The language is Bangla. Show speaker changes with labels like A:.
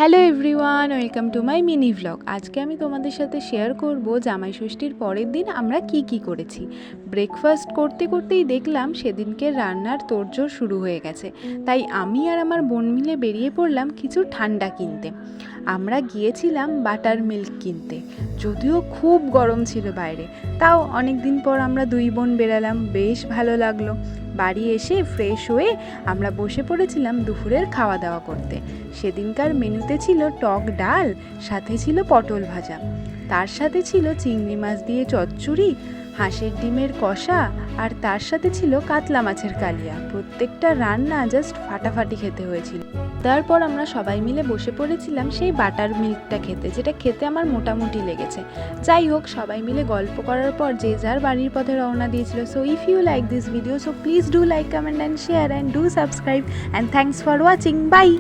A: Hello everyone, welcome to my mini vlog. আজকে আমি তোমাদের সাথে শেয়ার করব জামাই ষষ্ঠীর পরের দিন আমরা কি করেছি। ব্রেকফাস্ট করতে করতেই দেখলাম সেদিনকে রান্নার তোড়জোড় শুরু হয়ে গেছে, তাই আমি আর আমার বোন মিলে বেরিয়ে পড়লাম কিছু ঠান্ডা কিনতে। আমরা গিয়েছিলাম বাটার মিল্ক কিনতে, যদিও খুব গরম ছিল বাইরে, তাও অনেক দিন পর আমরা দুই বোন বেরালাম, বেশ ভালো লাগলো। বাড়ি এসে ফ্রেশ হয়ে আমরা বসে পড়েছিলাম দুপুরের খাওয়া দাওয়া করতে। সেদিনকার মেনুতে ছিল টক ডাল, সাথে ছিল পটল ভাজা, তার সাথে ছিল চিংড়ি মাছ দিয়ে চচ্চড়ি, হাঁসের ডিমের কষা, আর তার সাথে ছিল কাতলা মাছের কালিয়া। প্রত্যেকটা রান্না জাস্ট ফাটাফাটি খেতে হয়েছিল। তারপর আমরা সবাই মিলে বসে পড়েছিলাম সেই বাটার মিল্কটা খেতে, যেটা খেতে আমার মোটামুটি লেগেছে। যাই হোক, সবাই মিলে গল্প করার পর যে যার বাড়ির পথে রওনা দিয়েছিল। So if you like this video, so please do like, comment and share and do subscribe, and thanks for watching. By.